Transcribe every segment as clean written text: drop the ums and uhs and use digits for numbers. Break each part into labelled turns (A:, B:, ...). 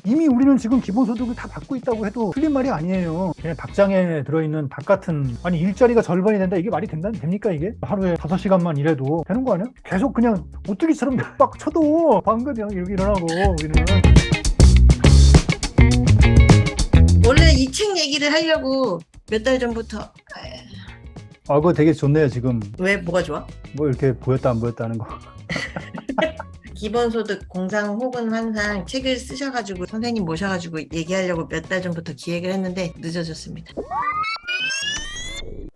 A: 이미 우리는 지금 기본소득을 다 받고 있다고 해도 틀린 말이 아니에요. 그냥 닭장에 들어있는 닭 같은, 아니 일자리가 절반이 된다, 이게 말이 됩니까 이게? 하루에 5시간만 일해도 되는 거 아니야? 계속 그냥 오뚜기처럼 빡 쳐도 방금 이렇게 일어나고 우리는.
B: 원래 이 책 얘기를 하려고 몇 달 전부터.
A: 그거 되게 좋네요 지금.
B: 왜 뭐가 좋아?
A: 뭐 이렇게 보였다 안 보였다 하는 거.
B: 기본소득 공상 혹은 환상 책을 쓰셔가지고 선생님 모셔가지고 얘기하려고 몇 달 전부터 기획을 했는데 늦어졌습니다.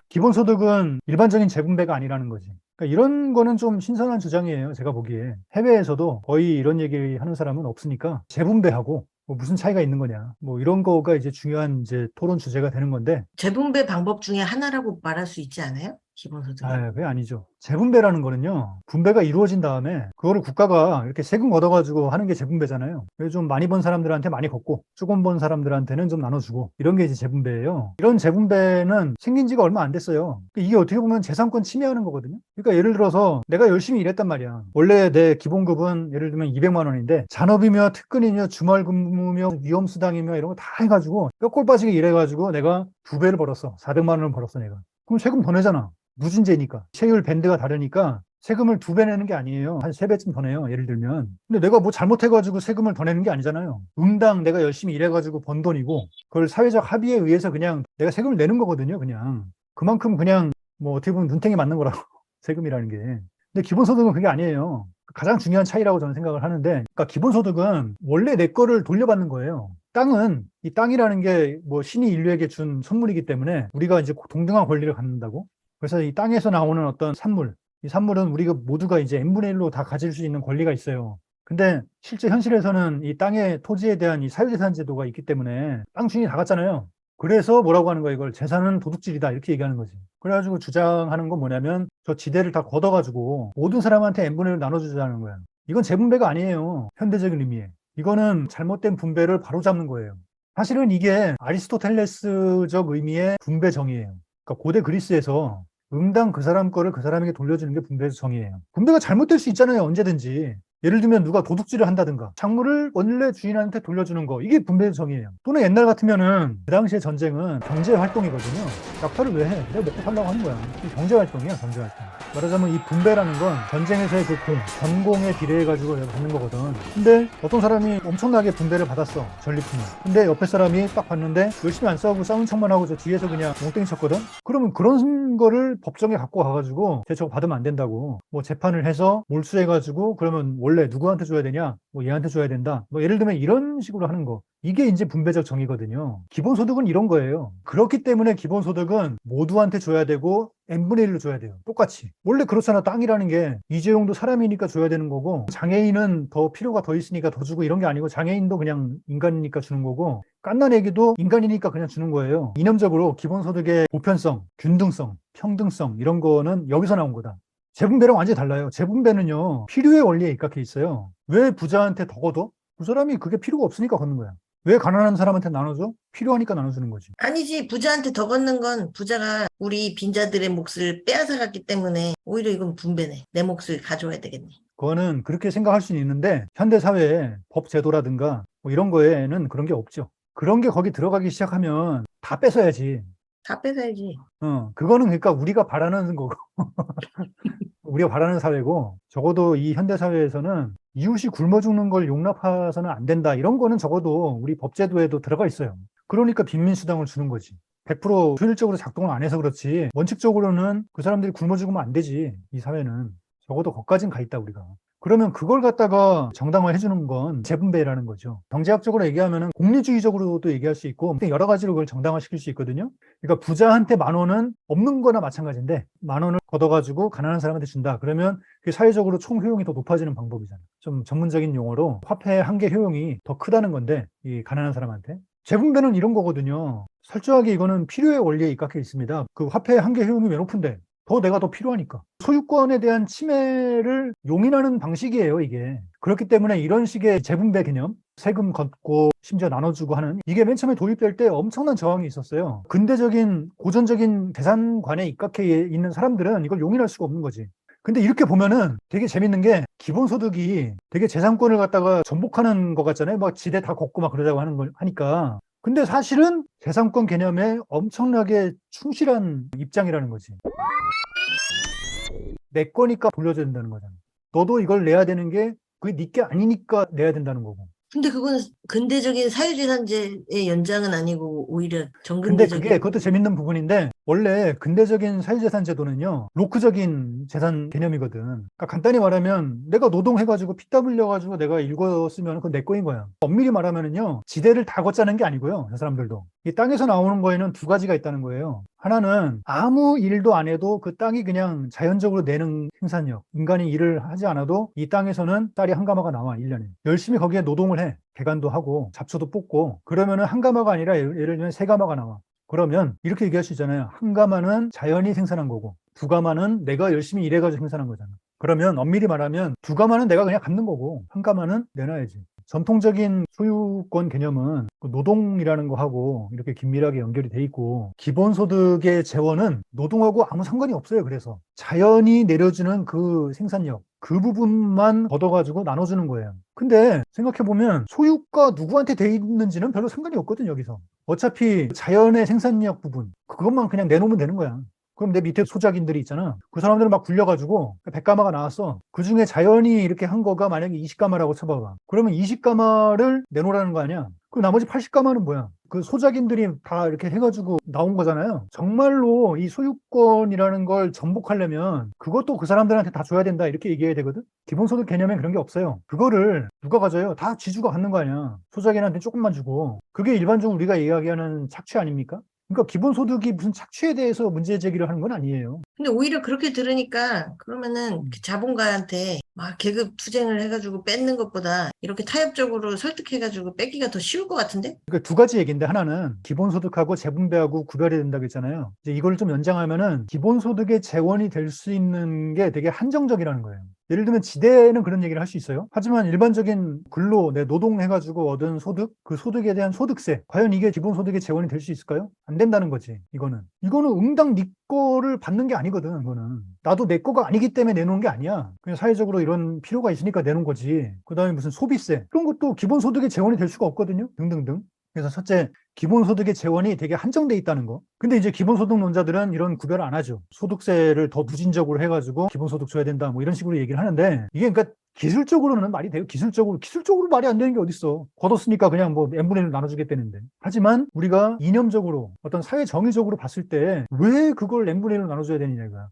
A: 기본소득은 일반적인 재분배가 아니라는 거지. 그러니까 이런 거는 좀 신선한 주장이에요, 제가 보기에. 해외에서도 거의 이런 얘기 하는 사람은 없으니까 재분배하고 뭐 무슨 차이가 있는 거냐, 뭐 이런 거가 이제 중요한 이제 토론 주제가 되는 건데.
B: 재분배 방법 중에 하나라고 말할 수 있지 않아요? 기본소득이?
A: 그게 아니죠. 재분배라는 거는요, 분배가 이루어진 다음에 그거를 국가가 이렇게 세금 걷어가지고 하는 게 재분배잖아요. 그래서 좀 많이 번 사람들한테 많이 걷고 조금 번 사람들한테는 좀 나눠주고, 이런 게 이제 재분배예요. 이런 재분배는 생긴 지가 얼마 안 됐어요. 이게 어떻게 보면 재산권 침해하는 거거든요. 그러니까 예를 들어서 내가 열심히 일했단 말이야. 원래 내 기본급은 예를 들면 200만 원인데 잔업이며 특근이며 주말근무며 위험수당이며 이런 거 다 해가지고 뼈골 빠지게 일해가지고 내가 2배를 벌었어. 400만 원을 벌었어 내가. 그럼 세금 더 내잖아. 누진제니까. 세율 밴드가 다르니까 세금을 2배 내는 게 아니에요. 한 3배쯤 더 내요, 예를 들면. 근데 내가 뭐 잘못해가지고 세금을 더 내는 게 아니잖아요. 응당 내가 열심히 일해가지고 번 돈이고, 그걸 사회적 합의에 의해서 그냥 내가 세금을 내는 거거든요, 그냥. 그만큼 그냥 뭐 어떻게 보면 눈탱이 맞는 거라고, 세금이라는 게. 근데 기본소득은 그게 아니에요. 가장 중요한 차이라고 저는 생각을 하는데, 그러니까 기본소득은 원래 내 거를 돌려받는 거예요. 땅은, 이 땅이라는 게 뭐 신이 인류에게 준 선물이기 때문에 우리가 이제 동등한 권리를 갖는다고. 그래서 이 땅에서 나오는 어떤 산물, 이 산물은 우리가 모두가 이제 n분의 1로 다 가질 수 있는 권리가 있어요. 근데 실제 현실에서는 이 땅의 토지에 대한 이 사유재산 제도가 있기 때문에 땅 주인이 다 갖잖아요. 그래서 뭐라고 하는 거야, 이걸 재산은 도둑질이다 이렇게 얘기하는 거지. 그래가지고 주장하는 건 뭐냐면 저 지대를 다 걷어가지고 모든 사람한테 n분의 1을 나눠주자는 거야. 이건 재분배가 아니에요, 현대적인 의미에. 이거는 잘못된 분배를 바로잡는 거예요. 사실은 이게 아리스토텔레스적 의미의 분배 정의예요. 그러니까 고대 그리스에서 응당 그 사람 거를 그 사람에게 돌려주는 게 분배의 정의예요. 분배가 잘못될 수 있잖아요, 언제든지. 예를 들면 누가 도둑질을 한다든가 작물을 원래 주인한테 돌려주는 거, 이게 분배의 정의예요. 또는 옛날 같으면은 그 당시의 전쟁은 경제 활동이거든요. 약탈을 왜 해? 내가 먹고 살라고 하는 거야. 이게 경제 활동이야, 경제 활동. 말하자면 이 분배라는 건 전쟁에서의 그 전공에 비례해가지고 받는 거거든. 근데 어떤 사람이 엄청나게 분배를 받았어, 전리품을. 근데 옆에 사람이 딱 봤는데 열심히 안 싸우고 싸운 척만 하고 저 뒤에서 그냥 몽땡이 쳤거든? 그러면 그런 거를 법정에 갖고 가가지고 저거 받으면 안 된다고 뭐 재판을 해서 몰수해가지고, 그러면 원래 누구한테 줘야 되냐? 뭐 얘한테 줘야 된다. 뭐 예를 들면 이런 식으로 하는 거. 이게 이제 분배적 정의거든요. 기본소득은 이런 거예요. 그렇기 때문에 기본소득은 모두한테 줘야 되고 n분의 1로 줘야 돼요. 똑같이. 원래 그렇잖아. 땅이라는 게 이재용도 사람이니까 줘야 되는 거고, 장애인은 더 필요가 더 있으니까 더 주고, 이런 게 아니고 장애인도 그냥 인간이니까 주는 거고, 갓난애기도 인간이니까 그냥 주는 거예요. 이념적으로 기본소득의 보편성, 균등성, 평등성, 이런 거는 여기서 나온 거다. 재분배랑 완전히 달라요. 재분배는요, 필요의 원리에 입각해 있어요. 왜 부자한테 더 걷어? 그 사람이 그게 필요가 없으니까 걷는 거야. 왜 가난한 사람한테 나눠줘? 필요하니까 나눠주는 거지.
B: 아니지, 부자한테 더 걷는 건 부자가 우리 빈자들의 몫을 빼앗아갔기 때문에 오히려 이건 분배네. 내 몫을 가져와야 되겠네.
A: 그거는 그렇게 생각할 수는 있는데, 현대 사회에 법 제도라든가 뭐 이런 거에는 그런 게 없죠. 그런 게 거기 들어가기 시작하면 다 뺏어야지.
B: 다 뺏어야지.
A: 그거는 그러니까 우리가 바라는 거고, 우리가 바라는 사회고, 적어도 이 현대 사회에서는 이웃이 굶어 죽는 걸 용납해서는 안 된다, 이런 거는 적어도 우리 법제도에도 들어가 있어요. 그러니까 빈민수당을 주는 거지. 100% 효율적으로 작동을 안 해서 그렇지, 원칙적으로는 그 사람들이 굶어 죽으면 안 되지, 이 사회는. 적어도 거기까지는 가 있다, 우리가. 그러면 그걸 갖다가 정당화 해주는 건 재분배라는 거죠. 경제학적으로 얘기하면 공리주의적으로도 얘기할 수 있고 여러 가지로 그걸 정당화시킬 수 있거든요. 그러니까 부자한테 10,000원은 없는 거나 마찬가지인데 10,000원을 걷어가지고 가난한 사람한테 준다. 그러면 그게 사회적으로 총 효용이 더 높아지는 방법이잖아요. 좀 전문적인 용어로 화폐 한계 효용이 더 크다는 건데, 이 가난한 사람한테. 재분배는 이런 거거든요. 철저하게 이거는 필요의 원리에 입각해 있습니다. 그 화폐 한계 효용이 왜 높은데? 내가 더 필요하니까. 소유권에 대한 침해를 용인하는 방식이에요, 이게. 그렇기 때문에 이런 식의 재분배 개념, 세금 걷고 심지어 나눠주고 하는, 이게 맨 처음에 도입될 때 엄청난 저항이 있었어요. 근대적인 고전적인 재산관에 입각해 있는 사람들은 이걸 용인할 수가 없는 거지. 근데 이렇게 보면은 되게 재밌는 게 기본소득이 되게 재산권을 갖다가 전복하는 것 같잖아요. 막 지대 다 걷고 막 그러자고 하는 걸 하니까. 근데 사실은 재산권 개념에 엄청나게 충실한 입장이라는 거지. 내 거니까 돌려줘야 된다는 거잖아. 너도 이걸 내야 되는 게 그게 네 게 아니니까 내야 된다는 거고.
B: 근데 그건 근대적인 사유재산제의 연장은 아니고 오히려
A: 근데 그게
B: 정근대적인.
A: 그것도 재밌는 부분인데 원래 근대적인 사유재산 제도는요 로크적인 재산 개념이거든. 그러니까 간단히 말하면 내가 노동해가지고 피 땀 흘려가지고 내가 읽었으면 그건 내 거인 거야. 엄밀히 말하면은요 지대를 다 걷자는 게 아니고요. 저 사람들도 이 땅에서 나오는 거에는 두 가지가 있다는 거예요. 하나는 아무 일도 안 해도 그 땅이 그냥 자연적으로 내는 생산력, 인간이 일을 하지 않아도 이 땅에서는 쌀이 한 가마가 나와. 1년에 열심히 거기에 노동을 해. 개간도 하고 잡초도 뽑고 그러면은 한 가마가 아니라 예를 들면 세 가마가 나와. 그러면 이렇게 얘기할 수 있잖아요. 한 가마는 자연이 생산한 거고 두 가마는 내가 열심히 일해가지고 생산한 거잖아. 그러면 엄밀히 말하면 두 가마는 내가 그냥 갖는 거고 한 가마는 내놔야지. 전통적인 소유권 개념은 그 노동이라는 거하고 이렇게 긴밀하게 연결이 돼 있고 기본소득의 재원은 노동하고 아무 상관이 없어요. 그래서 자연이 내려주는 그 생산력 그 부분만 걷어가지고 나눠주는 거예요. 근데 생각해보면 소유가 누구한테 돼 있는지는 별로 상관이 없거든 여기서. 어차피 자연의 생산력 부분 그것만 그냥 내놓으면 되는 거야. 그럼 내 밑에 소작인들이 있잖아. 그 사람들은 막 굴려가지고 100가마가 나왔어. 그 중에 자연이 이렇게 한 거가 만약에 20가마라고 쳐봐봐. 그러면 20가마를 내놓으라는 거 아니야. 그 나머지 80가마는 뭐야? 그 소작인들이 다 이렇게 해가지고 나온 거잖아요. 정말로 이 소유권이라는 걸 전복하려면 그것도 그 사람들한테 다 줘야 된다 이렇게 얘기해야 되거든. 기본소득 개념에 그런 게 없어요. 그거를 누가 가져요? 다 지주가 갖는 거 아니야. 소작인한테 조금만 주고. 그게 일반적으로 우리가 이야기하는 착취 아닙니까? 그러니까 기본소득이 무슨 착취에 대해서 문제 제기를 하는 건 아니에요.
B: 근데 오히려 그렇게 들으니까 그러면은
A: 음.
B: 그 자본가한테 막 계급 투쟁을 해가지고 뺏는 것보다 이렇게 타협적으로 설득해가지고 뺏기가 더 쉬울 것 같은데?
A: 그러니까 두 가지 얘기인데 하나는 기본소득하고 재분배하고 구별이 된다고 했잖아요. 이제 이걸 좀 연장하면은 기본소득의 재원이 될 수 있는 게 되게 한정적이라는 거예요. 예를 들면 지대는 그런 얘기를 할 수 있어요. 하지만 일반적인 근로, 내 노동해가지고 얻은 소득, 그 소득에 대한 소득세, 과연 이게 기본소득의 재원이 될 수 있을까요? 안 된다는 거지, 이거는. 이거는 응당 네 거를 받는 게 아니거든, 이거는. 나도 내 거가 아니기 때문에 내놓은 게 아니야. 그냥 사회적으로 이런 필요가 있으니까 내놓은 거지. 그 다음에 무슨 소비세, 그런 것도 기본소득의 재원이 될 수가 없거든요, 등등등. 그래서 첫째, 기본소득의 재원이 되게 한정돼 있다는 거. 근데 이제 기본소득론자들은 이런 구별을 안 하죠. 소득세를 더 누진적으로 해가지고 기본소득 줘야 된다, 뭐 이런 식으로 얘기를 하는데 이게 그러니까 기술적으로는 말이 돼요. 기술적으로 말이 안 되는 게 어딨어. 걷었으니까 그냥 뭐 n분의 1로 나눠주겠다는데. 하지만 우리가 이념적으로 어떤 사회 정의적으로 봤을 때 왜 그걸 n분의 1로 나눠줘야 되느냐 이거야.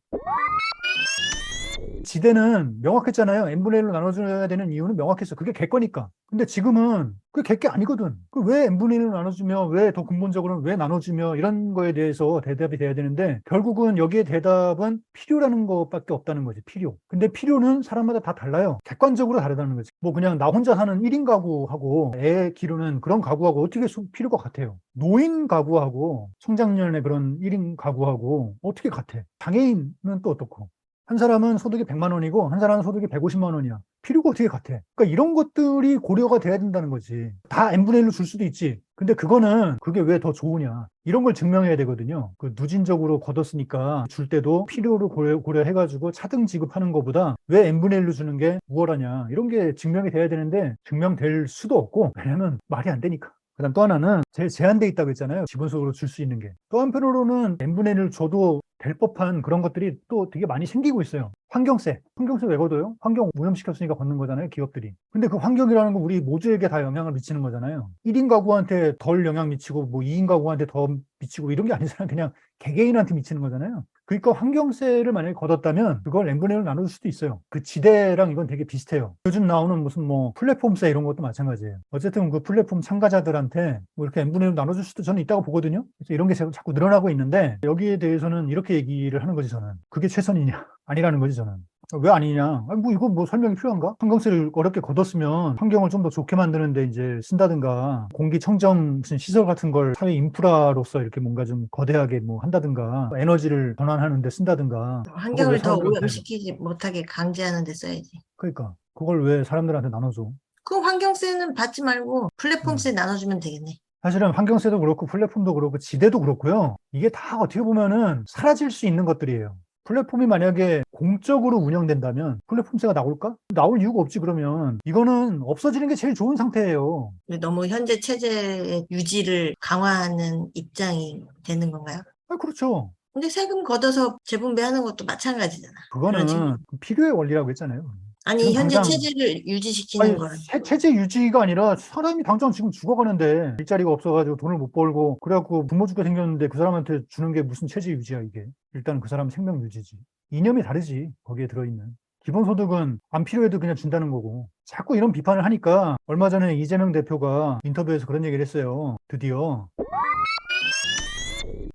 A: 지대는 명확했잖아요. n분의 1로 나눠줘야 되는 이유는 명확했어. 그게 개거니까. 근데 지금은 그게 개게 아니거든. 그 왜 n분의 1로 나눠주며 왜 더 근본적으로는 왜 나눠주며 이런 거에 대해서 대답이 돼야 되는데 결국은 여기에 대답은 필요라는 것밖에 없다는 거지. 필요. 근데 필요는 사람마다 다 달라요. 객관적으로 다르다는 거지. 뭐 그냥 나 혼자 사는 1인 가구하고 애 기르는 그런 가구하고 어떻게 필요가 같아요. 노인 가구하고 청장년의 그런 1인 가구하고 어떻게 같아. 장애인은 또 어떻고. 한 사람은 소득이 100만 원이고 한 사람은 소득이 150만 원이야. 필요가 어떻게 같아? 그러니까 이런 것들이 고려가 돼야 된다는 거지. 다 n분의 1로 줄 수도 있지. 근데 그거는 그게 왜 더 좋으냐. 이런 걸 증명해야 되거든요. 그 누진적으로 걷었으니까 줄 때도 필요로 고려해가지고 차등 지급하는 것보다 왜 n분의 1로 주는 게 우월하냐. 이런 게 증명이 돼야 되는데 증명될 수도 없고 왜냐면 말이 안 되니까. 그다음 또 하나는 제한돼 있다고 했잖아요. 기본적으로 줄 수 있는 게. 또 한편으로는 n분의 1을 줘도 될 법한 그런 것들이 또 되게 많이 생기고 있어요. 환경세 왜 걷어요? 환경 오염시켰으니까 걷는 거잖아요, 기업들이. 근데 그 환경이라는 건 우리 모두에게 다 영향을 미치는 거잖아요. 1인 가구한테 덜 영향 미치고 뭐 2인 가구한테 더 미치고 이런 게 아니잖아요. 그냥 개개인한테 미치는 거잖아요. 그러니까 환경세를 만약에 걷었다면 그걸 n분의 1로 나눠줄 수도 있어요. 그 지대랑 이건 되게 비슷해요. 요즘 나오는 무슨 뭐 플랫폼세 이런 것도 마찬가지예요. 어쨌든 그 플랫폼 참가자들한테 뭐 이렇게 n분의 1로 나눠줄 수도 저는 있다고 보거든요. 그래서 이런 게 자꾸 늘어나고 있는데 여기에 대해서는 이렇게 얘기를 하는 거지 저는. 그게 최선이냐? 아니라는 거지 저는. 왜 아니냐? 아니 뭐 이거 뭐 설명이 필요한가? 환경세를 어렵게 걷었으면 환경을 좀 더 좋게 만드는데 이제 쓴다든가 공기청정 무슨 시설 같은 걸 사회 인프라로서 이렇게 뭔가 좀 거대하게 뭐 한다든가 에너지를 전환하는데 쓴다든가 그걸 왜
B: 환경을 더
A: 사람들한테
B: 오염시키지 못하게 강제하는 데 써야지.
A: 그러니까 그걸 왜 사람들한테 나눠줘?
B: 그 환경세는 받지 말고 플랫폼세
A: 음.
B: 나눠주면 되겠네.
A: 사실은 환경세도 그렇고 플랫폼도 그렇고 지대도 그렇고요. 이게 다 어떻게 보면은 사라질 수 있는 것들이에요. 플랫폼이 만약에 공적으로 운영된다면 플랫폼세가 나올까? 나올 이유가 없지. 그러면 이거는 없어지는 게 제일 좋은 상태예요.
B: 근데 너무 현재 체제의 유지를 강화하는 입장이 되는 건가요?
A: 그렇죠.
B: 근데 세금 걷어서 재분배하는 것도 마찬가지잖아. 그런
A: 그거는
B: 측면.
A: 필요의 원리라고 했잖아요. 지금
B: 아니, 현재
A: 당장
B: 체제를 유지시키는
A: 아니,
B: 거는.
A: 체제 유지가 아니라 사람이 당장 지금 죽어가는데 일자리가 없어가지고 돈을 못 벌고 그래갖고 굶어 죽게 생겼는데 그 사람한테 주는 게 무슨 체제 유지야 이게. 일단 그 사람 생명 유지지. 이념이 다르지 거기에 들어있는. 기본소득은 안 필요해도 그냥 준다는 거고. 자꾸 이런 비판을 하니까 얼마 전에 이재명 대표가 인터뷰에서 그런 얘기를 했어요. 드디어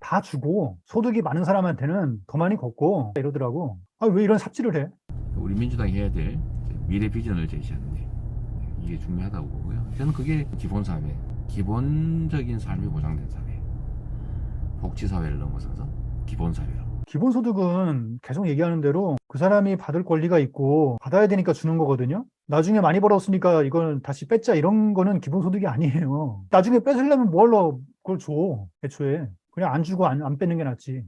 A: 다 주고 소득이 많은 사람한테는 더 많이 걷고 이러더라고. 아, 왜 이런 삽질을 해?
C: 우리 민주당이 해야 될 미래 비전을 제시하는데 이게 중요하다고 보고요. 저는 그게 기본 사회, 기본적인 삶이 보장된 사회, 복지 사회를 넘어서서 기본 사회로.
A: 기본소득은 계속 얘기하는 대로 그 사람이 받을 권리가 있고 받아야 되니까 주는 거거든요. 나중에 많이 벌었으니까 이걸 다시 뺏자 이런 거는 기본소득이 아니에요. 나중에 뺏으려면 뭐하러 그걸 줘. 애초에. 그냥 안 주고 안 뺏는 게 낫지.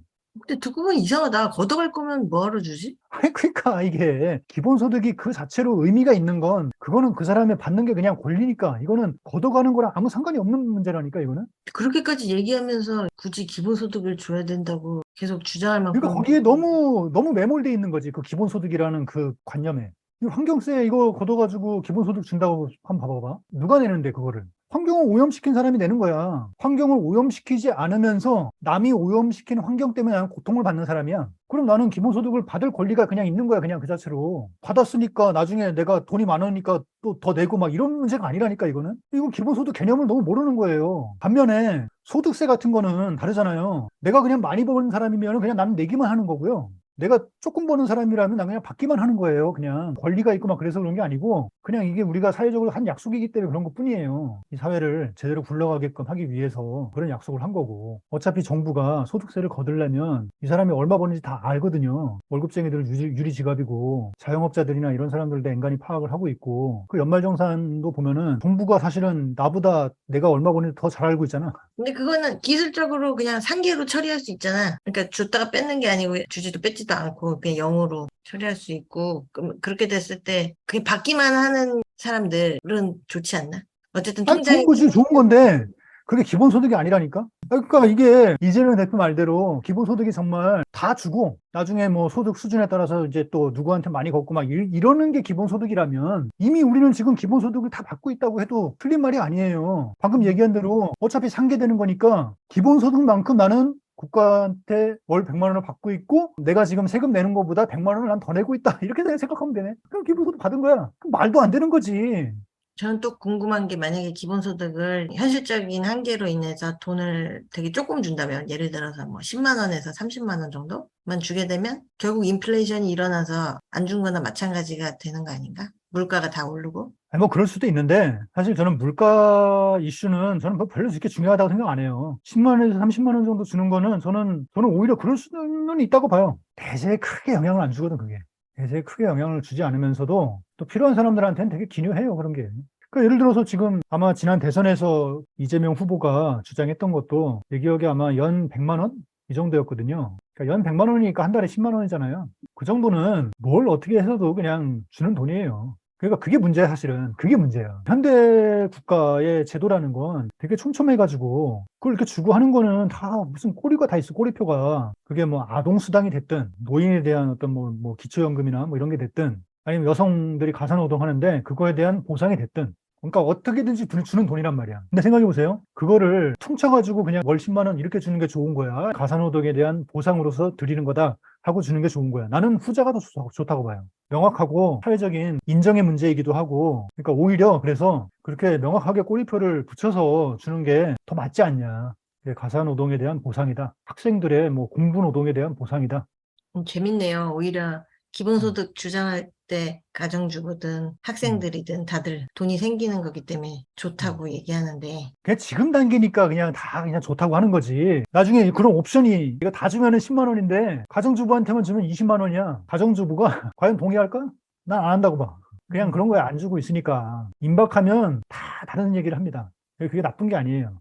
B: 근데 듣고 보면 이상하다. 걷어갈 거면 뭐하러 주지?
A: 아니, 그러니까 이게 기본소득이 그 자체로 의미가 있는 건 그거는 그 사람이 받는 게 그냥 권리니까 이거는 걷어가는 거랑 아무 상관이 없는 문제라니까 이거는.
B: 그렇게까지 얘기하면서 굳이 기본소득을 줘야 된다고 계속 주장할
A: 그러니까
B: 만큼.
A: 거기에 너무 매몰돼 있는 거지. 그 기본소득이라는 그 관념에. 이 환경세 이거 걷어가지고 기본소득 준다고 한번 봐봐봐. 누가 내는데 그거를. 환경을 오염시킨 사람이 내는 거야. 환경을 오염시키지 않으면서 남이 오염시키는 환경 때문에 나는 고통을 받는 사람이야. 그럼 나는 기본소득을 받을 권리가 그냥 있는 거야. 그냥 그 자체로. 받았으니까 나중에 내가 돈이 많으니까 또 더 내고 막 이런 문제가 아니라니까 이거는. 이건 기본소득 개념을 너무 모르는 거예요. 반면에 소득세 같은 거는 다르잖아요. 내가 그냥 많이 버는 사람이면 그냥 나는 내기만 하는 거고요. 내가 조금 버는 사람이라면 난 그냥 받기만 하는 거예요. 그냥 권리가 있고 막 그래서 그런 게 아니고 그냥 이게 우리가 사회적으로 한 약속이기 때문에 그런 것뿐이에요. 이 사회를 제대로 굴러가게끔 하기 위해서 그런 약속을 한 거고 어차피 정부가 소득세를 거두려면 이 사람이 얼마 버는지 다 알거든요. 월급쟁이들은 유리지갑이고 자영업자들이나 이런 사람들도 엔간히 파악을 하고 있고 그 연말정산도 보면은 정부가 사실은 나보다 내가 얼마 버는지 더 잘 알고 있잖아.
B: 근데 그거는 기술적으로 그냥 상계로 처리할 수 있잖아. 그러니까 줬다가 뺏는 게 아니고 주지도 뺏지도 않고 그냥 0으로 처리할 수 있고 그럼 그렇게 됐을 때 그게 받기만 하는 사람들은 좋지 않나? 어쨌든
A: 아니,
B: 통장에.
A: 좋은 거지, 좋은 건데, 그게 기본소득이 아니라니까? 그러니까 이게 이재명 대표 말대로 기본소득이 정말 다 주고, 나중에 뭐 소득 수준에 따라서 이제 또 누구한테 많이 걷고 막 이러는 게 기본소득이라면, 이미 우리는 지금 기본소득을 다 받고 있다고 해도 틀린 말이 아니에요. 방금 얘기한 대로 어차피 상계되는 거니까, 기본소득만큼 나는 국가한테 월 100만 원을 받고 있고 내가 지금 세금 내는 것보다 100만 원을 난 더 내고 있다. 이렇게 생각하면 되네. 그럼 기본소득 받은 거야. 그럼 말도 안 되는 거지.
B: 저는 또 궁금한 게 만약에 기본소득을 현실적인 한계로 인해서 돈을 되게 조금 준다면 예를 들어서 뭐 10만 원에서 30만 원 정도만 주게 되면 결국 인플레이션이 일어나서 안 준 거나 마찬가지가 되는 거 아닌가? 물가가 다 오르고.
A: 아니, 뭐 그럴 수도 있는데 사실 저는 물가 이슈는 저는 뭐 별로 그렇게 중요하다고 생각 안 해요. 10만 원에서 30만 원 정도 주는 거는 저는 오히려 그럴 수는 있다고 봐요. 대세에 크게 영향을 안 주거든 그게. 대세에 크게 영향을 주지 않으면서도 또 필요한 사람들한테는 되게 기묘해요 그런 게. 그러니까 예를 들어서 지금 아마 지난 대선에서 이재명 후보가 주장했던 것도 내 기억에 아마 연 100만 원? 이 정도였거든요. 그러니까 연 100만 원이니까 한 달에 10만 원이잖아요. 그 정도는 뭘 어떻게 해서도 그냥 주는 돈이에요. 그러니까 그게 문제야, 사실은. 그게 문제야. 현대 국가의 제도라는 건 되게 촘촘해가지고, 그걸 이렇게 주고 하는 거는 다 무슨 꼬리가 다 있어, 꼬리표가. 그게 뭐 아동수당이 됐든, 노인에 대한 어떤 뭐 기초연금이나 뭐 이런 게 됐든, 아니면 여성들이 가사노동 하는데, 그거에 대한 보상이 됐든, 그러니까 어떻게든지 주는 돈이란 말이야. 근데 생각해보세요. 그거를 퉁쳐가지고 그냥 월 10만 원 이렇게 주는 게 좋은 거야. 가사노동에 대한 보상으로서 드리는 거다 하고 주는 게 좋은 거야. 나는 후자가 더 좋다고 봐요. 명확하고 사회적인 인정의 문제이기도 하고, 그러니까 오히려 그래서 그렇게 명확하게 꼬리표를 붙여서 주는 게 더 맞지 않냐. 그게 가사노동에 대한 보상이다. 학생들의 뭐 공부 노동에 대한 보상이다.
B: 재밌네요. 오히려
A: 음,
B: 기본소득 주장할 때 가정주부든
A: 음,
B: 학생들이든 다들 돈이 생기는 거기 때문에
A: 음.
B: 좋다고 얘기하는데
A: 그냥 지금 단계니까 그냥 다 그냥 좋다고 하는 거지. 나중에 그런 옵션이 이거 다 주면은 10만 원인데 가정주부한테만 주면 20만 원이야. 가정주부가 과연 동의할까? 난 안 한다고 봐. 그냥
B: 음,
A: 그런 거에 안 주고 있으니까 임박하면 다 다른 얘기를 합니다. 그게 나쁜 게 아니에요.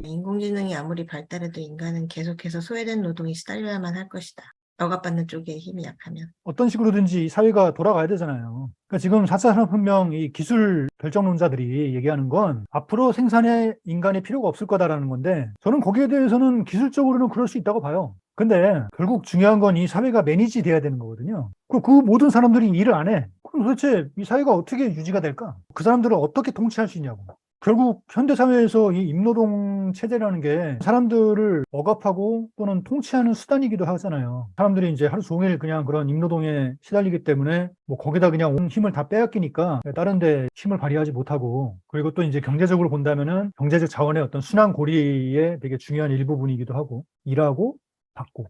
B: 인공지능이 아무리 발달해도 인간은 계속해서 소외된 노동에 시달려야만 할 것이다. 억압받는 쪽에 힘이 약하면.
A: 어떤 식으로든지 이 사회가 돌아가야 되잖아요. 그러니까 지금 4차 산업혁명 이 기술 결정론자들이 얘기하는 건 앞으로 생산에 인간이 필요가 없을 거다라는 건데 저는 거기에 대해서는 기술적으로는 그럴 수 있다고 봐요. 근데 결국 중요한 건 이 사회가 매니지 돼야 되는 거거든요. 그 모든 사람들이 일을 안 해. 그럼 도대체 이 사회가 어떻게 유지가 될까? 그 사람들을 어떻게 통치할 수 있냐고. 결국 현대사회에서 이 임노동 체제라는 게 사람들을 억압하고 또는 통치하는 수단이기도 하잖아요. 사람들이 이제 하루 종일 그냥 그런 임노동에 시달리기 때문에 뭐 거기다 그냥 온 힘을 다 빼앗기니까 다른 데 힘을 발휘하지 못하고 그리고 또 이제 경제적으로 본다면은 경제적 자원의 어떤 순환고리의 되게 중요한 일부분이기도 하고 일하고 받고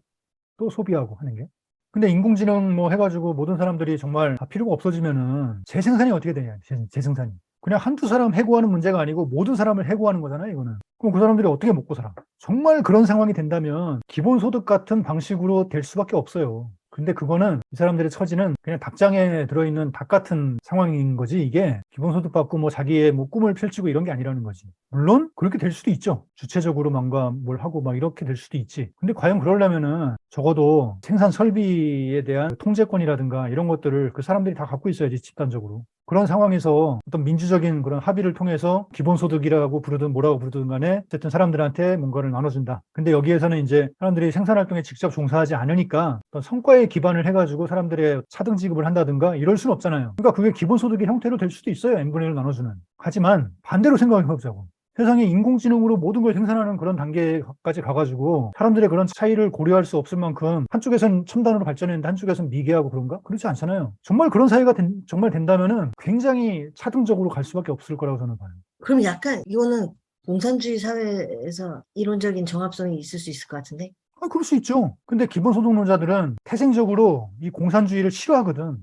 A: 또 소비하고 하는 게. 근데 인공지능 뭐 해가지고 모든 사람들이 정말 다 필요가 없어지면은 재생산이 어떻게 되냐, 재생산이. 그냥 한두 사람 해고하는 문제가 아니고 모든 사람을 해고하는 거잖아요, 이거는. 그럼 그 사람들이 어떻게 먹고 살아? 정말 그런 상황이 된다면 기본소득 같은 방식으로 될 수밖에 없어요. 근데 그거는 이 사람들의 처지는 그냥 닭장에 들어있는 닭 같은 상황인 거지, 이게 기본소득 받고 뭐 자기의 뭐 꿈을 펼치고 이런 게 아니라는 거지. 물론 그렇게 될 수도 있죠. 주체적으로 뭔가 뭘 하고 막 이렇게 될 수도 있지. 근데 과연 그러려면은 적어도 생산 설비에 대한 통제권이라든가 이런 것들을 그 사람들이 다 갖고 있어야지, 집단적으로. 그런 상황에서 어떤 민주적인 그런 합의를 통해서 기본소득이라고 부르든 뭐라고 부르든 간에 어쨌든 사람들한테 뭔가를 나눠준다. 근데 여기에서는 이제 사람들이 생산활동에 직접 종사하지 않으니까 어떤 성과에 기반을 해가지고 사람들의 차등 지급을 한다든가 이럴 수는 없잖아요. 그러니까 그게 기본소득의 형태로 될 수도 있어요. n분의 1을 나눠주는. 하지만 반대로 생각해보자고. 세상에 인공지능으로 모든 걸 생산하는 그런 단계까지 가가지고 사람들의 그런 차이를 고려할 수 없을 만큼 한쪽에선 첨단으로 발전했는데 한쪽에선 미개하고 그런가? 그렇지 않잖아요. 정말 그런 사회가 정말 된다면은 굉장히 차등적으로 갈 수밖에 없을 거라고 저는 봐요.
B: 그럼 약간 이거는 공산주의 사회에서 이론적인 정합성이 있을 수 있을 것 같은데?
A: 그럴 수 있죠. 근데 기본소득론자들은 태생적으로 이 공산주의를 싫어하거든.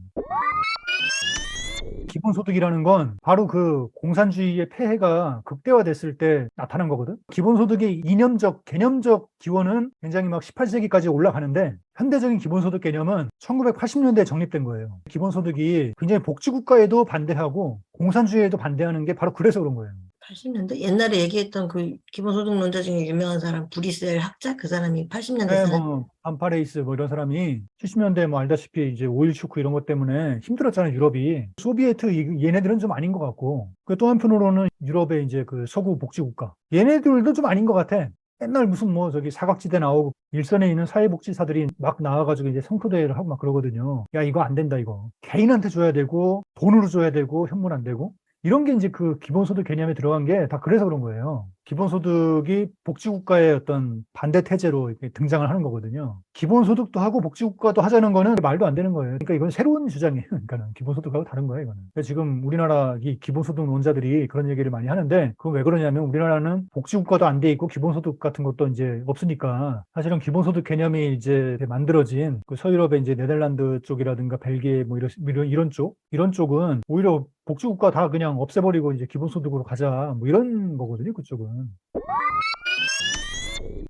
A: 기본소득이라는 건 바로 그 공산주의의 폐해가 극대화됐을 때 나타난 거거든. 기본소득의 이념적, 개념적 기원은 굉장히 막 18세기까지 올라가는데 현대적인 기본소득 개념은 1980년대에 정립된 거예요. 기본소득이 굉장히 복지국가에도 반대하고 공산주의에도 반대하는 게 바로 그래서 그런 거예요.
B: 80년대? 옛날에 얘기했던 그 기본소득론자 중에 유명한 사람 브리셀 학자? 그 사람이 80년대
A: 네,
B: 사람.
A: 뭐 안파레이스 뭐 이런 사람이 70년대 뭐 알다시피 이제 오일 쇼크 이런 것 때문에 힘들었잖아요, 유럽이. 소비에트 얘네들은 좀 아닌 것 같고. 그 또 한편으로는 유럽의 이제 그 서구 복지국가. 얘네들도 좀 아닌 것 같아. 맨날 무슨 뭐 저기 사각지대 나오고 일선에 있는 사회복지사들이 막 나와가지고 이제 성토대회를 하고 막 그러거든요. 야, 이거 안 된다, 이거. 개인한테 줘야 되고 돈으로 줘야 되고 현물 안 되고. 이런 게 이제 그 기본소득 개념에 들어간 게 다 그래서 그런 거예요. 기본소득이 복지국가의 어떤 반대 태제로 이렇게 등장을 하는 거거든요. 기본소득도 하고 복지국가도 하자는 거는 말도 안 되는 거예요. 그러니까 이건 새로운 주장이에요. 그러니까는 기본소득하고 다른 거예요, 이거는. 그러니까 지금 우리나라 이 기본소득론자들이 그런 얘기를 많이 하는데 그건 왜 그러냐면 우리나라는 복지국가도 안 돼 있고 기본소득 같은 것도 이제 없으니까 사실은 기본소득 개념이 이제 만들어진 그 서유럽의 이제 네덜란드 쪽이라든가 벨기에 뭐 이런 쪽은 오히려 복지국가 다 그냥 없애버리고 이제 기본소득으로 가자 뭐 이런 거거든요, 그쪽은.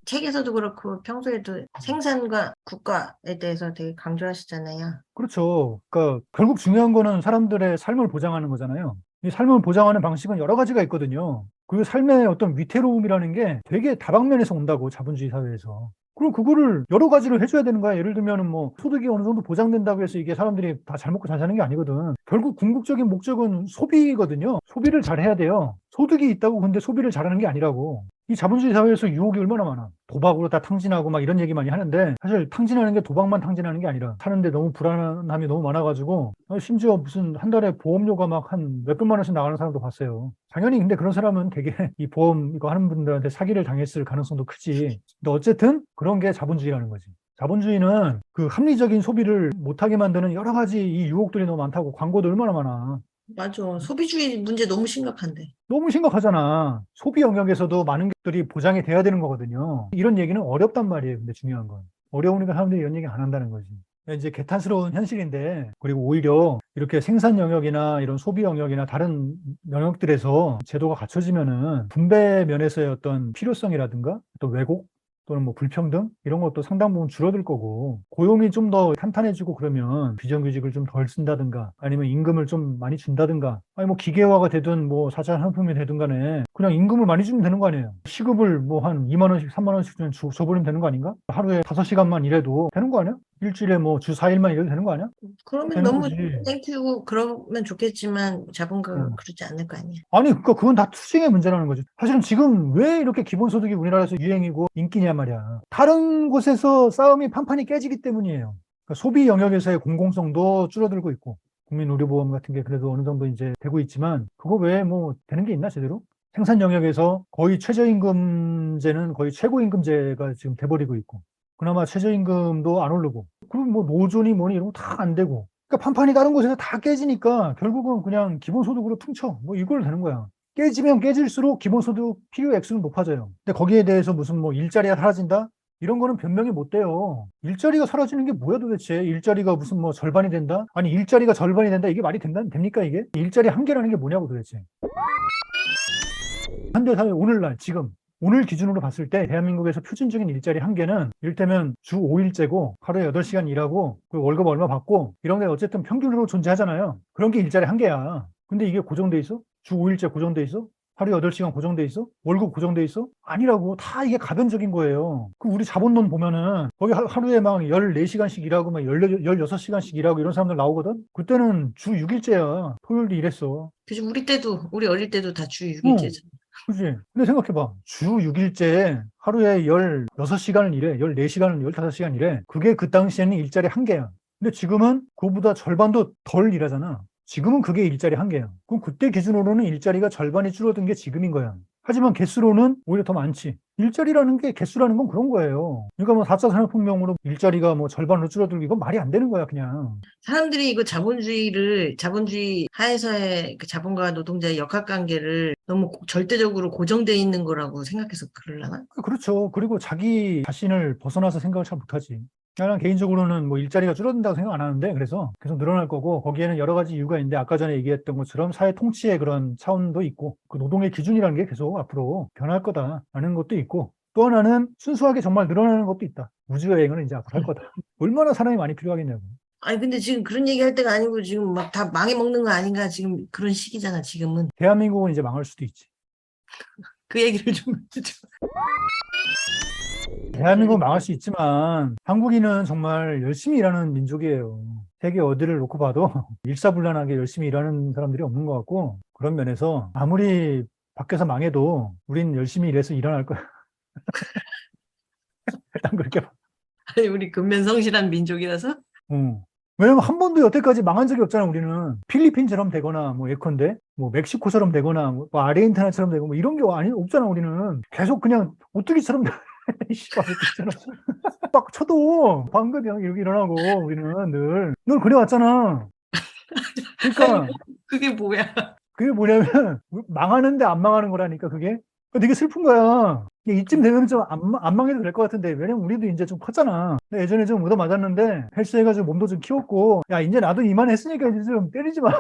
B: 책에서도 그렇고 평소에도 생산과 국가에 대해서 되게 강조하시잖아요.
A: 그렇죠. 그러니까 결국 중요한 거는 사람들의 삶을 보장하는 거잖아요. 이 삶을 보장하는 방식은 여러 가지가 있거든요. 그리고 삶의 어떤 위태로움이라는 게 되게 다방면에서 온다고, 자본주의 사회에서. 그럼 그거를 여러 가지로 해줘야 되는 거야. 예를 들면은 뭐 소득이 어느 정도 보장된다고 해서 이게 사람들이 다 잘 먹고 잘 사는 게 아니거든. 결국 궁극적인 목적은 소비거든요. 소비를 잘 해야 돼요. 소득이 있다고 근데 소비를 잘하는 게 아니라고. 이 자본주의 사회에서 유혹이 얼마나 많아. 도박으로 다 탕진하고 막 이런 얘기 많이 하는데 사실 탕진하는 게 도박만 탕진하는 게 아니라 사는데 너무 불안함이 너무 많아가지고 심지어 무슨 한 달에 보험료가 막 한 몇백만 원씩 나가는 사람도 봤어요. 당연히 근데 그런 사람은 되게 이 보험 이거 하는 분들한테 사기를 당했을 가능성도 크지. 근데 어쨌든 그런 게 자본주의라는 거지. 자본주의는 그 합리적인 소비를 못하게 만드는 여러 가지 이 유혹들이 너무 많다고. 광고도 얼마나 많아.
B: 맞아. 소비주의 문제 너무 심각한데.
A: 너무 심각하잖아. 소비 영역에서도 많은 것들이 보장이 돼야 되는 거거든요. 이런 얘기는 어렵단 말이에요. 근데 중요한 건. 어려우니까 사람들이 이런 얘기 안 한다는 거지. 이제 개탄스러운 현실인데, 그리고 오히려 이렇게 생산 영역이나 이런 소비 영역이나 다른 영역들에서 제도가 갖춰지면은 분배 면에서의 어떤 필요성이라든가 또 왜곡 또는 뭐 불평등 이런 것도 상당 부분 줄어들 거고, 고용이 좀 더 탄탄해지고 그러면 비정규직을 좀 덜 쓴다든가 아니면 임금을 좀 많이 준다든가 아니 뭐 기계화가 되든 뭐 4차 산업혁명이 되든 간에 그냥 임금을 많이 주면 되는 거 아니에요. 시급을 뭐 한 2만 원씩, 3만 원씩 줘버리면 되는 거 아닌가? 하루에 5시간만 일해도 되는 거 아니야? 일주일에 뭐 주 4일만 일해도 되는 거 아니야?
B: 그러면
A: 되는
B: 너무
A: 거지.
B: 땡큐고 그러면 좋겠지만 자본가가
A: 어.
B: 그러지 않을 거 아니야.
A: 아니, 그러니까 그건 다 투쟁의 문제라는 거지. 사실은 지금 왜 이렇게 기본소득이 우리나라에서 유행이고 인기냐 말이야. 다른 곳에서 싸움이 판판이 깨지기 때문이에요. 그러니까 소비 영역에서의 공공성도 줄어들고 있고, 국민의료보험 같은 게 그래도 어느 정도 이제 되고 있지만, 그거 외에 뭐 되는 게 있나, 제대로? 생산 영역에서 거의 최저임금제는 거의 최고임금제가 지금 돼버리고 있고, 그나마 최저임금도 안 오르고, 그리고 뭐 노조니 뭐니 이런 거 다 안 되고, 그러니까 판판이 다른 곳에서 다 깨지니까 결국은 그냥 기본소득으로 퉁쳐. 뭐 이걸 되는 거야. 깨지면 깨질수록 기본소득 필요 액수는 높아져요. 근데 거기에 대해서 무슨 뭐 일자리가 사라진다? 이런 거는 변명이 못 돼요. 일자리가 사라지는 게 뭐야 도대체? 일자리가 무슨 뭐 절반이 된다? 아니 일자리가 절반이 된다? 이게 말이 됩니까 이게? 일자리 한계라는 게 뭐냐고 도대체. 현대사회 오늘날 지금 오늘 기준으로 봤을 때 대한민국에서 표준적인 일자리 한계는 이를테면 주 5일제고 하루에 8시간 일하고 그 월급 얼마 받고 이런 게 어쨌든 평균으로 존재하잖아요. 그런 게 일자리 한계야. 근데 이게 고정돼 있어? 주 5일제 고정돼 있어? 하루에 8시간 고정돼 있어? 월급 고정돼 있어? 아니라고. 다 이게 가변적인 거예요. 그 우리 자본론 보면은 거기 하루에 막 14시간씩 일하고 막 16시간씩 일하고 이런 사람들 나오거든? 그때는 주 6일제야. 토요일도 일했어.
B: 그지 우리 어릴 때도 다 주
A: 어.
B: 6일제잖아.
A: 그지? 근데 생각해봐. 주 6일째 하루에 16시간을 일해. 14시간을, 15시간 일해. 그게 그 당시에는 일자리 한계야. 근데 지금은 그보다 절반도 덜 일하잖아. 지금은 그게 일자리 한계야. 그럼 그때 기준으로는 일자리가 절반이 줄어든 게 지금인 거야. 하지만 개수로는 오히려 더 많지. 일자리라는 게 개수라는 건 그런 거예요. 그러니까 뭐 4차 산업혁명으로 일자리가 뭐 절반으로 줄어들고 이건 말이 안 되는 거야, 그냥.
B: 사람들이 이거 자본주의 하에서의 그 자본가와 노동자의 역학관계를 너무 절대적으로 고정돼 있는 거라고 생각해서 그러려나?
A: 그렇죠. 그리고 자기 자신을 벗어나서 생각을 잘 못하지. 나는 개인적으로는 뭐 일자리가 줄어든다고 생각 안 하는데, 그래서 계속 늘어날 거고, 거기에는 여러 가지 이유가 있는데, 아까 전에 얘기했던 것처럼 사회 통치의 그런 차원도 있고, 그 노동의 기준이라는 게 계속 앞으로 변할 거다라는 것도 있고, 또 하나는 순수하게 정말 늘어나는 것도 있다. 우주여행을 이제 앞으로 할 거다. 얼마나 사람이 많이 필요하겠냐고.
B: 아니 근데 지금 그런 얘기 할 때가 아니고 지금 막 다 망해 먹는 거 아닌가 지금 그런 시기잖아 지금은.
A: 대한민국은 이제 망할 수도 있지.
B: 그 얘기를 좀 해줘.
A: 대한민국은 망할 수 있지만 한국인은 정말 열심히 일하는 민족이에요. 세계 어디를 놓고 봐도 일사불란하게 열심히 일하는 사람들이 없는 것 같고 그런 면에서 아무리 밖에서 망해도 우린 열심히 일해서 일어날 거야. 일단 그렇게 봐.
B: 아니 우리 근면성실한 민족이라서
A: 어. 왜냐면 한 번도 여태까지 망한 적이 없잖아, 우리는. 필리핀처럼 되거나, 뭐, 예컨대, 뭐, 멕시코처럼 되거나, 뭐, 아르헨티나처럼 되고, 뭐, 이런 게 없잖아, 우리는. 계속 그냥, 오뚜기처럼, 씨발, 오뚜기처럼. 막 쳐도, 방금 이렇게 일어나고, 우리는 늘 그래왔잖아. 그러니까,
B: 그게 뭐야?
A: 그게 뭐냐면, 망하는데 안 망하는 거라니까, 그게. 되게 슬픈 거야. 이쯤 되면 좀 안 망해도 될 것 같은데, 왜냐면 우리도 이제 좀 컸잖아. 근데 예전에 좀 얻어맞았는데, 헬스 해가지고 몸도 좀 키웠고, 야, 이제 나도 이만했으니까 이제 좀 때리지 마.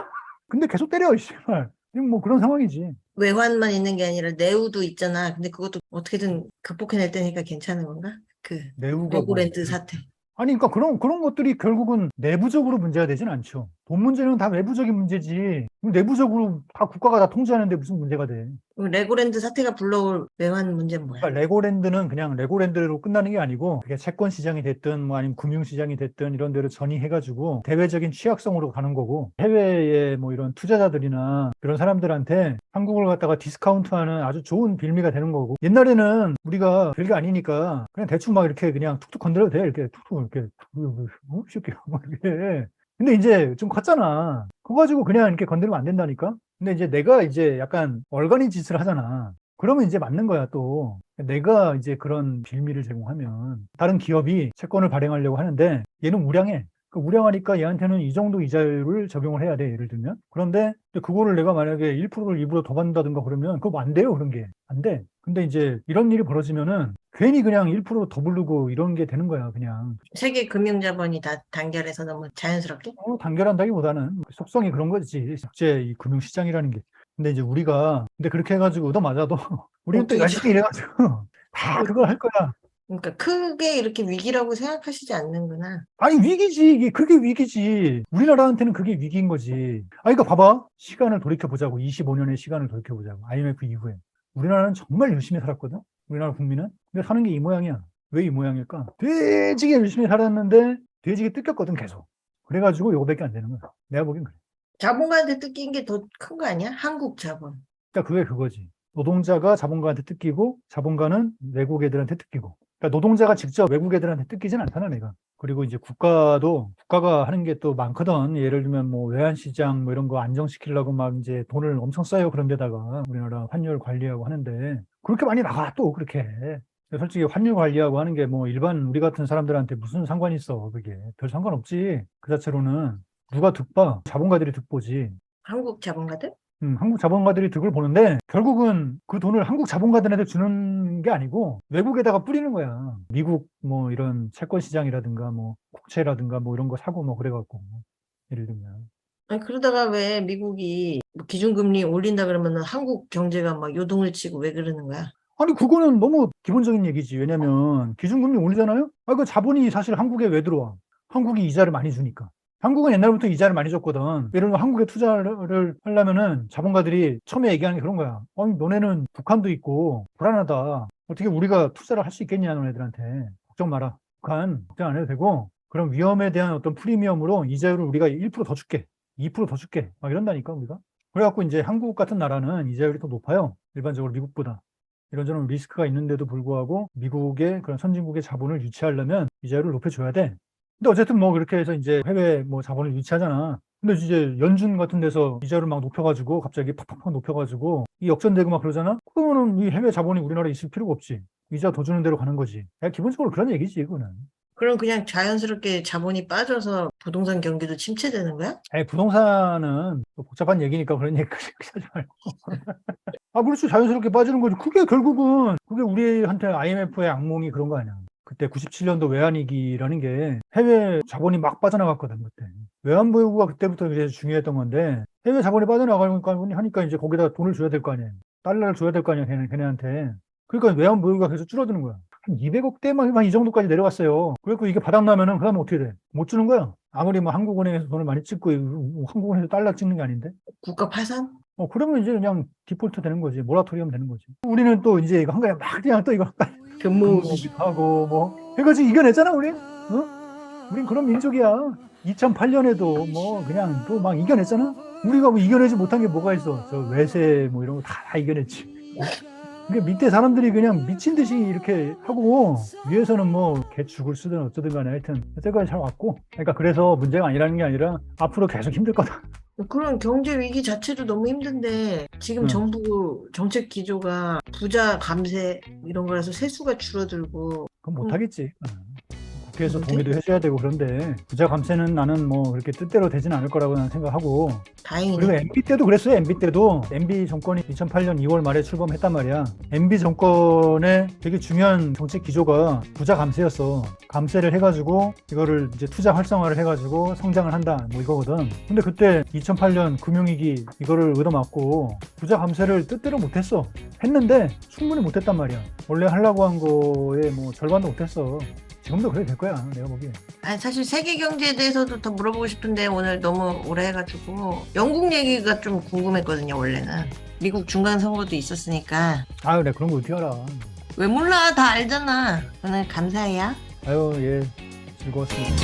A: 근데 계속 때려, 씨발. 지금 뭐 그런 상황이지.
B: 외환만 있는 게 아니라 내우도 있잖아. 근데 그것도 어떻게든 극복해낼 때니까 괜찮은 건가? 그
A: 내우가 뭐.
B: 레고랜드 사태.
A: 아니, 그러니까 그런 것들이 결국은 내부적으로 문제가 되진 않죠. 돈 문제는 다 외부적인 문제지. 내부적으로 다 국가가 다 통제하는데 무슨 문제가 돼.
B: 레고랜드 사태가 불러올 외환 문제는 뭐야?
A: 그러니까 레고랜드는 그냥 레고랜드로 끝나는 게 아니고 그게 채권 시장이 됐든 뭐 아니면 금융 시장이 됐든 이런 데로 전이해가지고 대외적인 취약성으로 가는 거고 해외의 뭐 이런 투자자들이나 이런 사람들한테 한국을 갖다가 디스카운트하는 아주 좋은 빌미가 되는 거고 옛날에는 우리가 별게 아니니까 그냥 대충 막 이렇게 그냥 툭툭 건드려도 돼 이렇게 툭툭 이렇게 쉽게 막 이렇게 근데 이제 좀 컸잖아. 그거 가지고 그냥 이렇게 건드리면 안 된다니까? 근데 이제 내가 이제 약간 얼간이 짓을 하잖아. 그러면 이제 맞는 거야, 또. 내가 이제 그런 빌미를 제공하면 다른 기업이 채권을 발행하려고 하는데 얘는 우량해. 그 우량하니까 얘한테는 이 정도 이자율을 적용을 해야 돼, 예를 들면. 그런데 그거를 내가 만약에 1%를 2% 더 받는다든가 그러면 그거 안 돼요, 그런 게. 안 돼. 근데 이제 이런 일이 벌어지면은 괜히 그냥 1%더 부르고 이런 게 되는 거야, 그냥.
B: 세계 금융자본이 다 단결해서 너무 자연스럽게?
A: 단결한다기보다는 속성이 그런 거지. 국제 이 금융시장이라는 게. 근데 이제 우리가 근데 그렇게 해가지고 얻어맞아도 우리는 또
B: 어떻게
A: 열심히 일해가지고 다 그걸 할 거야.
B: 그러니까 크게 이렇게 위기라고 생각하시지 않는구나.
A: 아니 위기지 이게 그게 위기지. 우리나라한테는 그게 위기인 거지. 아니 그러니까 봐봐 시간을 돌이켜 보자고 25년의 시간을 돌이켜 보자고 IMF 이후에 우리나라는 정말 열심히 살았거든. 우리나라 국민은. 근데 사는 게 이 모양이야. 왜 이 모양일까? 돼지게 열심히 살았는데 돼지게 뜯겼거든 계속. 그래가지고 요거밖에 안 되는 거야. 내가 보기엔 그래.
B: 자본가한테 뜯긴 게 더 큰 거 아니야? 한국 자본.
A: 그러니까 그게 그거지. 노동자가 자본가한테 뜯기고 자본가는 외국 애들한테 뜯기고. 그러니까 노동자가 직접 외국 애들한테 뜯기진 않잖아, 내가. 그리고 이제 국가가 하는 게 또 많거든. 예를 들면 뭐 외환시장 뭐 이런 거 안정시키려고 막 이제 돈을 엄청 써요. 그런 데다가 우리나라 환율 관리하고 하는데 그렇게 많이 나가 또 그렇게. 솔직히 환율 관리하고 하는 게 뭐 일반 우리 같은 사람들한테 무슨 상관이 있어. 그게 별 상관없지. 그 자체로는 누가 득봐? 자본가들이 득보지.
B: 한국 자본가들?
A: 한국 자본가들이 득을 보는데 결국은 그 돈을 한국 자본가들한테 주는 게 아니고 외국에다가 뿌리는 거야. 미국 뭐 이런 채권 시장이라든가 뭐 국채라든가 뭐 이런 거 사고 뭐 그래갖고 예를 들면.
B: 아니, 그러다가 왜 미국이 뭐 기준금리 올린다 그러면은 한국 경제가 막 요동을 치고 왜 그러는 거야?
A: 아니 그거는 너무 기본적인 얘기지. 왜냐면 기준금리 올리잖아요. 그 자본이 사실 한국에 왜 들어와? 한국이 이자를 많이 주니까. 한국은 옛날부터 이자를 많이 줬거든. 예를 들면 한국에 투자를 하려면은 자본가들이 처음에 얘기하는 게 그런 거야. 아니 너네는 북한도 있고 불안하다. 어떻게 우리가 투자를 할 수 있겠냐 너네들한테. 걱정 마라. 북한 걱정 안 해도 되고 그런 위험에 대한 어떤 프리미엄으로 이자율을 우리가 1% 더 줄게. 2% 더 줄게. 막 이런다니까 우리가. 그래갖고 이제 한국 같은 나라는 이자율이 더 높아요. 일반적으로 미국보다. 이런저런 리스크가 있는데도 불구하고 미국의 그런 선진국의 자본을 유치하려면 이자율을 높여줘야 돼. 근데 어쨌든 뭐 그렇게 해서 이제 해외 뭐 자본을 유치하잖아. 근데 이제 연준 같은 데서 이자를 막 높여가지고 갑자기 팍팍팍 높여가지고 이 역전되고 막 그러잖아. 그러면은 이 해외 자본이 우리나라에 있을 필요가 없지. 이자 더 주는 대로 가는 거지. 기본적으로 그런 얘기지 그거는.
B: 그럼 그냥 자연스럽게 자본이 빠져서 부동산 경기도 침체되는 거야?
A: 부동산은 또 복잡한 얘기니까 그런 얘기까지 하지 말고. 그렇지. 자연스럽게 빠지는 거지. 그게 결국은 그게 우리한테 IMF의 악몽이 그런 거 아니야. 그때 97년도 외환위기라는 게 해외 자본이 막 빠져나갔거든, 그때. 외환보유고가 그때부터 이제 중요했던 건데, 해외 자본이 빠져나가니까 하니까 이제 거기다 돈을 줘야 될 거 아니에요. 달러를 줘야 될 거 아니야, 걔네한테. 그러니까 외환보유고가 계속 줄어드는 거야. 한 200억대만 이 정도까지 내려갔어요. 그래서 이게 바닥나면은, 그 다음에 어떻게 돼? 못 주는 거야. 아무리 뭐 한국은행에서 돈을 많이 찍고, 한국은행에서 달러 찍는 게 아닌데.
B: 국가 파산?
A: 그러면 이제 그냥 디폴트 되는 거지. 모라토리엄 되는 거지. 우리는 또 이제 이거 한가에 막 그냥 또 이거
B: 금모으기.
A: 하고 뭐 해가지고 이겨냈잖아 우리. 우린 그런 민족이야. 2008년에도 뭐 그냥 또 막 이겨냈잖아. 우리가 뭐 이겨내지 못한 게 뭐가 있어. 저 외세 뭐 이런 거 다 이겨냈지. 그러니까 밑에 사람들이 그냥 미친 듯이 이렇게 하고 위에서는 뭐 개죽을 쓰든 어쩌든 간에 하여튼 여태까지 잘 왔고. 그러니까 그래서 문제가 아니라는 게 아니라 앞으로 계속 힘들 거다.
B: 그런 경제 위기 자체도 너무 힘든데 지금 정부 정책 기조가 부자 감세 이런 거라서 세수가 줄어들고
A: 그건 못하겠지. 국회에서
B: 못해?
A: 동의도 해줘야 되고 그런데 부자 감세는 나는 뭐 그렇게 뜻대로 되진 않을 거라고 나는 생각하고
B: 다행이네.
A: 그리고 MB 때도 그랬어요. MB 때도 MB 정권이 2008년 2월 말에 출범했단 말이야. MB 정권의 되게 중요한 정책 기조가 부자 감세였어. 감세를 해가지고 이거를 이제 투자 활성화를 해가지고 성장을 한다 뭐 이거거든. 근데 그때 2008년 금융위기 이거를 얻어맞고 부자 감세를 뜻대로 못했어. 했는데 충분히 못했단 말이야. 원래 하려고 한 거에 뭐 절반도 못했어. 지금도 그래 될 거야 내가 보기에.
B: 아니, 사실 세계 경제에 대해서도 더 물어보고 싶은데 오늘 너무 오래 해가지고 영국 얘기가 좀 궁금했거든요. 원래는 미국 중간 선거도 있었으니까.
A: 그래 그런 거 어떻게 알아.
B: 왜 몰라? 다 알잖아. 오늘 감사해요.
A: 아유 예 즐거웠습니다.